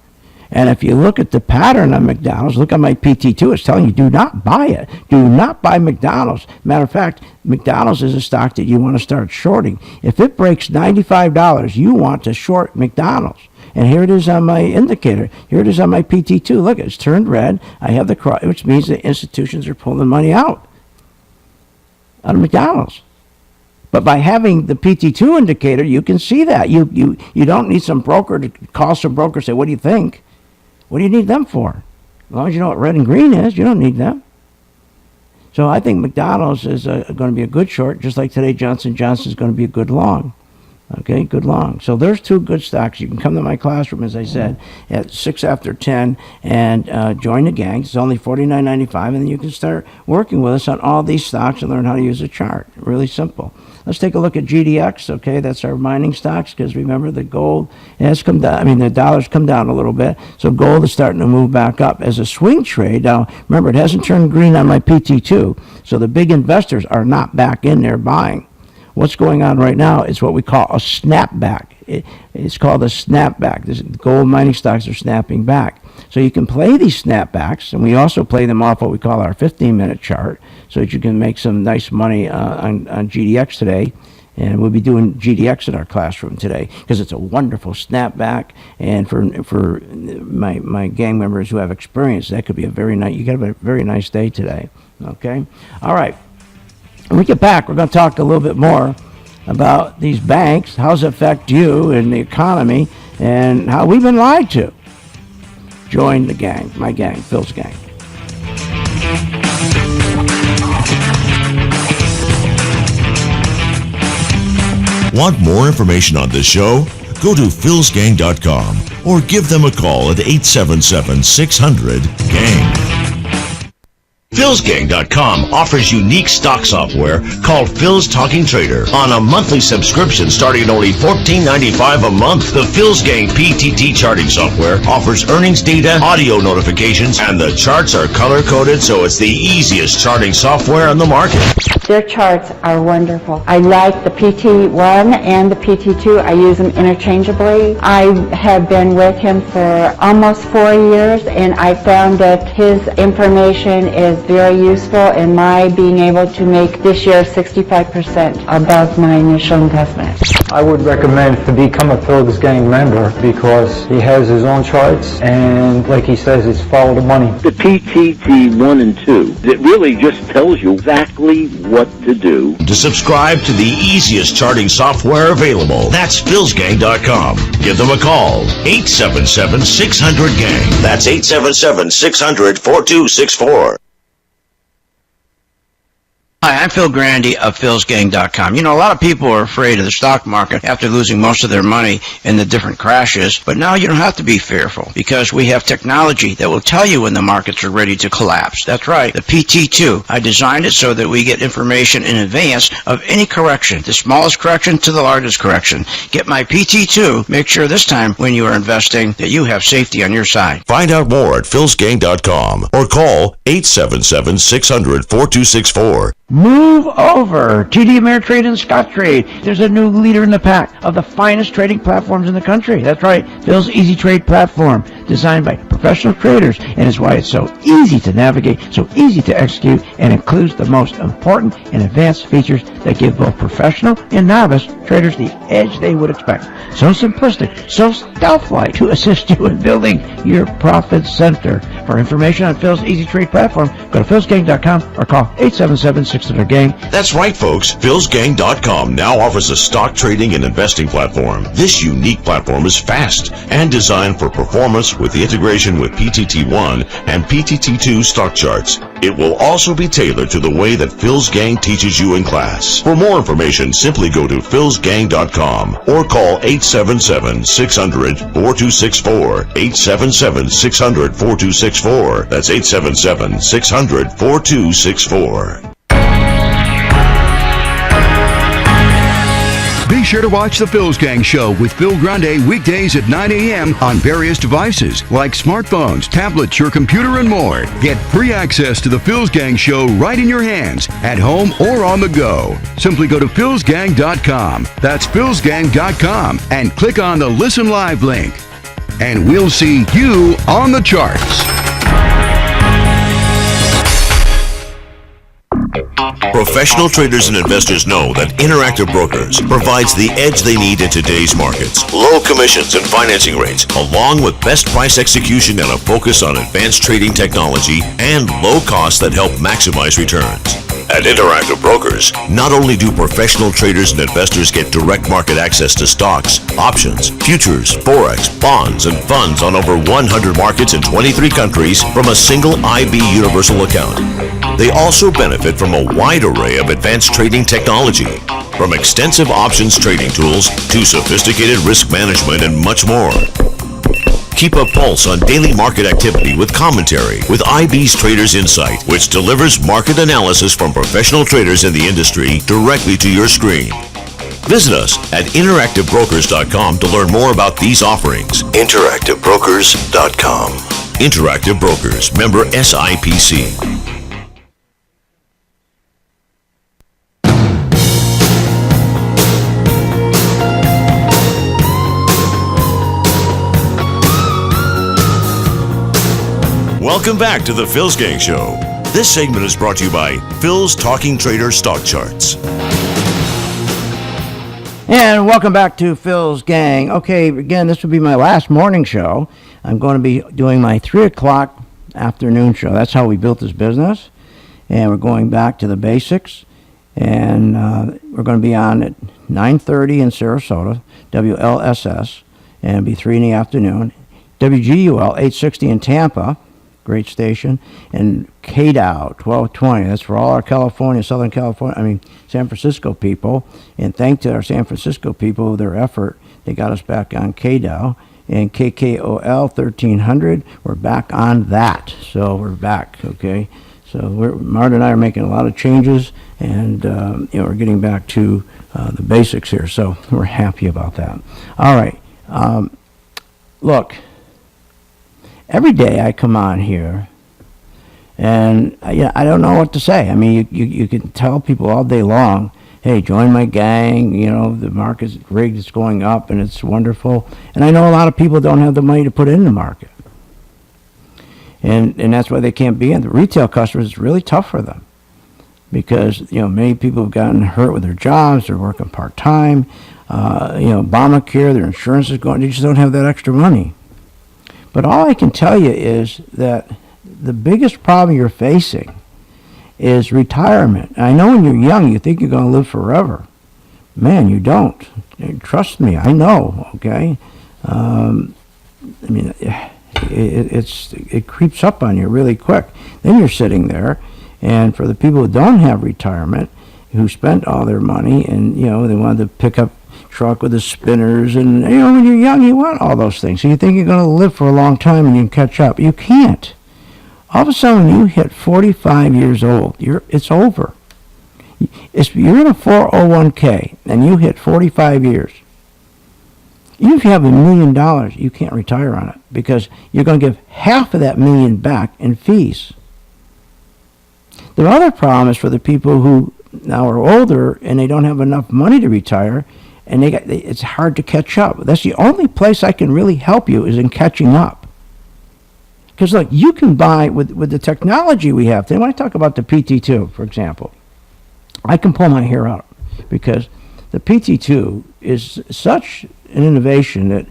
And if you look at the pattern on McDonald's, look at my PT2, it's telling you do not buy it. Do not buy McDonald's. Matter of fact, McDonald's is a stock that you want to start shorting. If it breaks $95, you want to short McDonald's. And here it is on my indicator. Here it is on my PT2. Look, it's turned red. I have the cross, which means the institutions are pulling money out of McDonald's. But by having the PT2 indicator, you can see that. You don't need some broker to call some broker and say, what do you think? What do you need them for? As long as you know what red and green is, you don't need them. So I think McDonald's is going to be a good short, just like today Johnson & Johnson is going to be a good long. Okay, good long. So there's two good stocks. You can come to my classroom, as I said, at 6 after 10 and join the gang. It's only $49.95, and then you can start working with us on all these stocks and learn how to use a chart. Really simple. Let's take a look at GDX, okay? That's our mining stocks, because remember the gold has come down. I mean, the dollar's come down a little bit, so gold is starting to move back up as a swing trade. Now, remember, it hasn't turned green on my PT2, so the big investors are not back in there buying. What's going on right now is what we call a snapback. It's called a snapback. The gold mining stocks are snapping back. So you can play these snapbacks, and we also play them off what we call our 15-minute chart, so that you can make some nice money on GDX today. And we'll be doing GDX in our classroom today because it's a wonderful snapback. And for my gang members who have experience, that could be a very nice. You got a very nice day today. Okay. All right. When we get back, we're going to talk a little bit more about these banks, how does it affect you and the economy, and how we've been lied to. Join the gang, my gang, Phil's gang. Want more information on this show? Go to philsgang.com or give them a call at 877-600-GANG. PhilsGang.com offers unique stock software called Phil's Talking Trader on a monthly subscription starting at only $14.95 a month. The Phil's Gang PTT charting software offers earnings data, audio notifications, and the charts are color-coded, so it's the easiest charting software on the market. Their charts are wonderful. I like the PT1 and the PT2. I use them interchangeably. I have been with him for almost 4 years, and I found that his information is very useful in my being able to make this year 65% above my initial investment. I would recommend to become a Phil's Gang member because he has his own charts, and like he says, it's follow the money. The PTT 1 and 2, it really just tells you exactly what to do. To subscribe to the easiest charting software available, that's PhilsGang.com. Give them a call, 877-600-GANG. That's 877-600-4264. Hi, I'm Phil Grande of PhilsGang.com. You know, a lot of people are afraid of the stock market after losing most of their money in the different crashes, but now you don't have to be fearful because we have technology that will tell you when the markets are ready to collapse. That's right, the PT2. I designed it so that we get information in advance of any correction, the smallest correction to the largest correction. Get my PT2. Make sure this time when you are investing that you have safety on your side. Find out more at PhilsGang.com or call 877-600-4264. Move over. TD Ameritrade and Scottrade. There's a new leader in the pack of the finest trading platforms in the country. That's right, Phil's Easy Trade platform, designed by professional traders, and is why it's so easy to navigate, so easy to execute, and includes the most important and advanced features that give both professional and novice traders the edge they would expect. So simplistic, so stealth-like to assist you in building your profit center. For information on Phil's Easy Trade platform, go to philsgang.com or call 877-600-GANG. That's right, folks. PhilsGang.com now offers a stock trading and investing platform. This unique platform is fast and designed for performance with the integration with PTT1 and PTT2 stock charts. It will also be tailored to the way that Phil's Gang teaches you in class. For more information, simply go to philsgang.com or call 877-600-4264. 877-600-4264. That's 877-600-4264. Be sure to watch The Phil's Gang Show with Phil Grande weekdays at 9 a.m. on various devices like smartphones, tablets, your computer, and more. Get free access to The Phil's Gang Show right in your hands, at home or on the go. Simply go to philsgang.com. That's philsgang.com and click on the Listen Live link. And we'll see you on the charts. Professional traders and investors know that Interactive Brokers provides the edge they need in today's markets. Low commissions and financing rates, along with best price execution and a focus on advanced trading technology and low costs that help maximize returns. At Interactive Brokers, not only do professional traders and investors get direct market access to stocks, options, futures, forex, bonds, and funds on over 100 markets in 23 countries from a single IB universal account. They also benefit from a wide array of advanced trading technology, from extensive options trading tools to sophisticated risk management and much more. Keep a pulse on daily market activity with commentary with IB's Traders Insight, which delivers market analysis from professional traders in the industry directly to your screen. Visit us at interactivebrokers.com to learn more about these offerings. Interactivebrokers.com. Interactive Brokers, member SIPC. Welcome back to the Phil's Gang Show. This segment is brought to you by Phil's Talking Trader Stock Charts. And welcome back to Phil's Gang. Okay, again, this will be my last morning show. I'm going to be doing my 3 o'clock afternoon show. That's how we built this business. And we're going back to the basics. And we're going to be on at 9:30 in Sarasota, WLSS, and it'll be 3 in the afternoon. WGUL, 860 in Tampa. Great station, and KDOW 1220. That's for all our California, Southern California, San Francisco people. And thanks to our San Francisco people, their effort, they got us back on KDOW. And KKOL 1300, we're back on that. So we're back, okay? So Marta and I are making a lot of changes, and we're getting back to the basics here. So we're happy about that. All right. Look, every day I come on here, and I don't know what to say. I mean, you can tell people all day long, hey, join my gang, the market's rigged, it's going up, and it's wonderful. And I know a lot of people don't have the money to put in the market. And that's why they can't be in. The retail customers, it's really tough for them. Because, many people have gotten hurt with their jobs, they're working part-time, Obamacare, their insurance is going, they just don't have that extra money. But all I can tell you is that the biggest problem you're facing is retirement. I know when you're young, you think you're going to live forever. Man, you don't. Trust me, I know, okay? It creeps up on you really quick. Then you're sitting there, and for the people who don't have retirement, who spent all their money, and, they wanted to pick up truck with the spinners, and, when you're young, you want all those things. So you think you're going to live for a long time and you can catch up. You can't. All of a sudden, when you hit 45 years old, it's over. You're in a 401k, and you hit 45 years. Even if you have $1 million, you can't retire on it, because you're going to give half of that million back in fees. The other problem is for the people who now are older, and they don't have enough money to retire, and it's hard to catch up. That's the only place I can really help you, is in catching up. Because, look, you can buy, with the technology we have today, when I talk about the PT2, for example, I can pull my hair out, because the PT2 is such an innovation that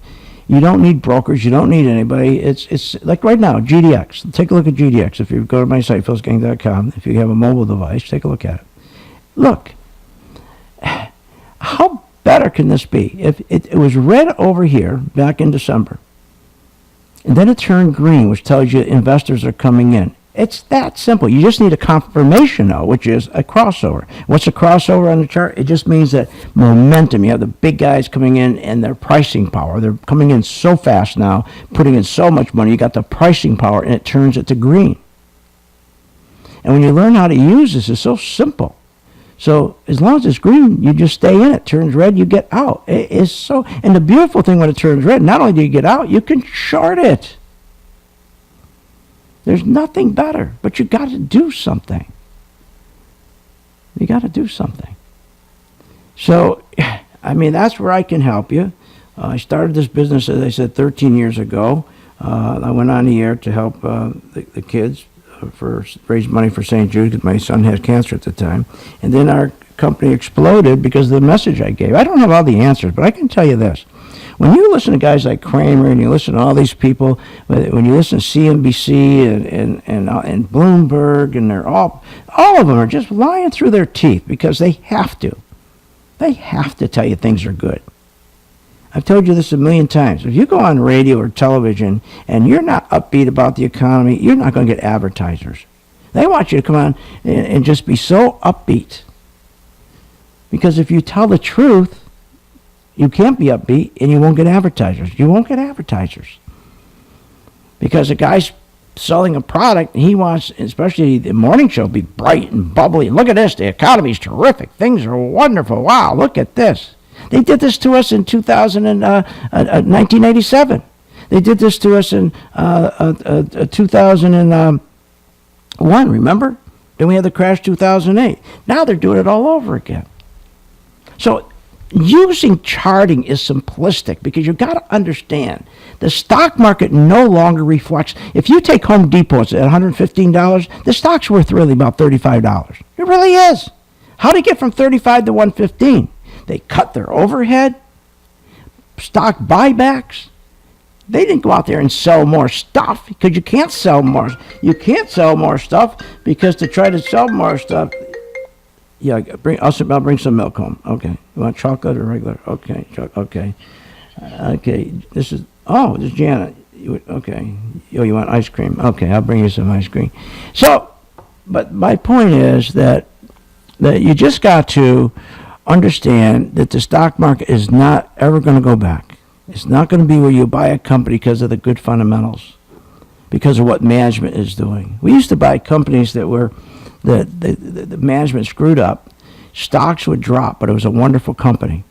you don't need brokers, you don't need anybody. It's like right now, GDX. Take a look at GDX. If you go to my site, philsgang.com, if you have a mobile device, take a look at it. Look, how better can this be? If it was red over here back in December, and then it turned green, which tells you investors are coming in. It's that simple. You just need a confirmation, though, which is a crossover. What's a crossover on the chart? It just means that momentum. You have the big guys coming in and their pricing power. They're coming in so fast now, putting in so much money. You got the pricing power, and it turns it to green. And when you learn how to use this, it's so simple. So as long as it's green, you just stay in it. Turns red, you get out. It is so. And the beautiful thing when it turns red, not only do you get out, you can short it. There's nothing better, but you got to do something. You got to do something. So, that's where I can help you. I started this business, as I said, 13 years ago. I went on the air to help the kids raise money for St. Jude, because my son had cancer at the time. And then our company exploded because of the message I gave. I don't have all the answers, but I can tell you this. When you listen to guys like Kramer, and you listen to all these people, when you listen to CNBC and Bloomberg, and they're all of them are just lying through their teeth, because they have to. They have to tell you things are good. I've told you this a million times. If you go on radio or television and you're not upbeat about the economy, you're not going to get advertisers. They want you to come on and just be so upbeat. Because if you tell the truth, you can't be upbeat, and you won't get advertisers. You won't get advertisers. Because a guy's selling a product, and he wants, especially the morning show, be bright and bubbly. Look at this. The economy's terrific. Things are wonderful. Wow, look at this. They did this to us in 1987. They did this to us in 2001, remember? Then we had the crash 2008. Now they're doing it all over again. So using charting is simplistic, because you've got to understand the stock market no longer reflects. If you take Home Depot's at $115, the stock's worth really about $35. It really is. How did it get from 35 to 115? They cut their overhead, stock buybacks. They didn't go out there and sell more stuff, because you can't sell more. You can't sell more stuff, because to try to sell more stuff, I'll bring some milk home. Okay. You want chocolate or regular? Okay. Okay. Okay. This is Janet. Okay. You want ice cream? Okay. I'll bring you some ice cream. So, but my point is that you just got to understand that the stock market is not ever going to go back. It's not going to be where you buy a company because of the good fundamentals. because of what management is doing. We used to buy companies that were, the management screwed up. Stocks would drop, but it was a wonderful company.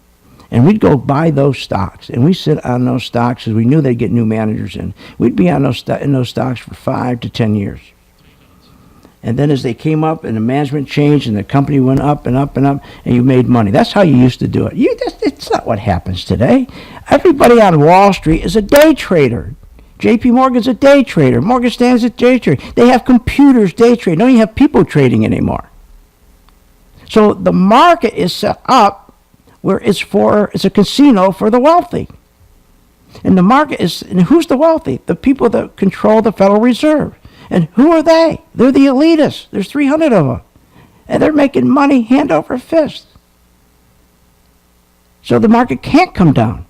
And we'd go buy those stocks, and we sit on those stocks because we knew they'd get new managers in. We'd be on in those stocks for 5 to 10 years. And then as they came up and the management changed and the company went up and up and up, and you made money. That's how you used to do it. It's not what happens today. Everybody on Wall Street is a day trader. J.P. Morgan's a day trader. Morgan Stanley's a day trader. They have computers day trading. Don't even have people trading anymore. So the market is set up where it's a casino for the wealthy. And the market is, and who's the wealthy? The people that control the Federal Reserve. And who are they? They're the elitists. There's 300 of them. And they're making money hand over fist. So the market can't come down.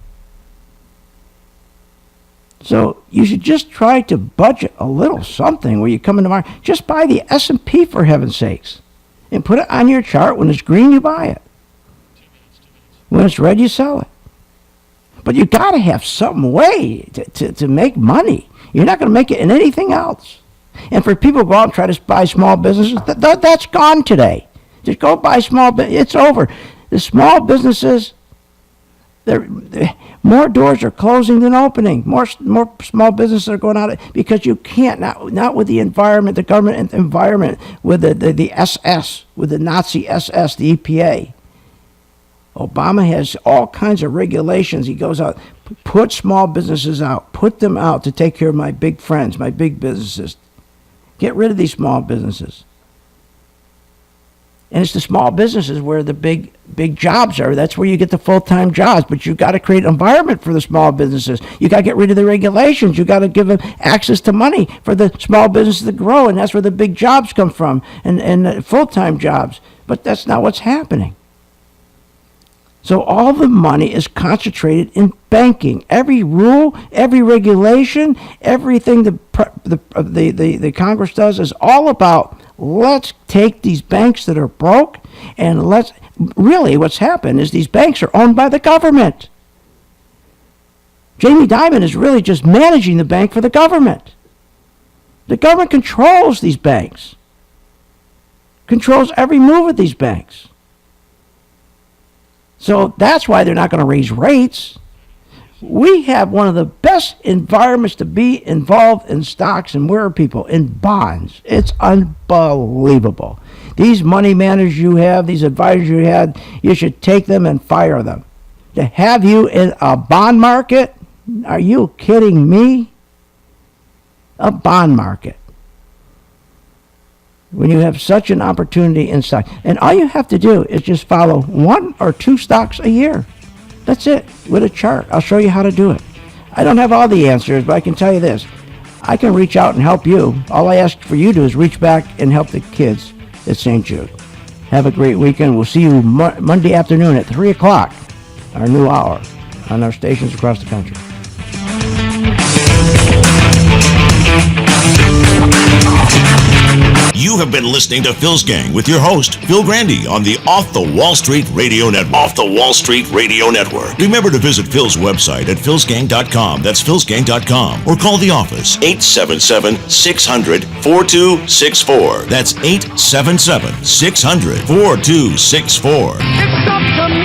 So you should just try to budget a little something where you come into market. Just buy the S&P for heaven's sakes. And put it on your chart. When it's green, you buy it. When it's red, you sell it. But you got to have some way to make money. You're not going to make it in anything else. And for people to go out and try to buy small businesses, that's gone today. Just go buy small business. It's over. The small businesses, more doors are closing than opening. More small businesses are going out because you can't, not with the environment, the government environment, with the SS, with the Nazi SS, the EPA. Obama has all kinds of regulations. He goes out, put small businesses out, put them out to take care of my big friends, my big businesses. Get rid of these small businesses. And it's the small businesses where the big jobs are. That's where you get the full-time jobs. But you've got to create an environment for the small businesses. You got to get rid of the regulations. You got to give them access to money for the small businesses to grow. And that's where the big jobs come from, and full-time jobs. But that's not what's happening. So all the money is concentrated in banking. Every rule, every regulation, everything the Congress does is all about, let's take these banks that are broke and really what's happened is these banks are owned by the government. Jamie Dimon is really just managing the bank for the government. The government controls these banks, controls every move of these banks. So that's why they're not going to raise rates. We have one of the best environments to be involved in stocks, and where are people? In bonds. It's unbelievable. These money managers you have, these advisors you had, you should take them and fire them. To have you in a bond market? Are you kidding me? A bond market. When you have such an opportunity in stock. And all you have to do is just follow 1 or 2 stocks a year. That's it, with a chart. I'll show you how to do it. I don't have all the answers, but I can tell you this. I can reach out and help you. All I ask for you to do is reach back and help the kids at St. Jude. Have a great weekend. We'll see you Monday afternoon at 3 o'clock, our new hour, on our stations across the country. You have been listening to Phil's Gang with your host, Phil Grande, on the Off the Wall Street Radio Network. Off the Wall Street Radio Network. Remember to visit Phil's website at philsgang.com. That's philsgang.com. Or call the office, 877-600-4264. That's 877-600-4264. It's up to me.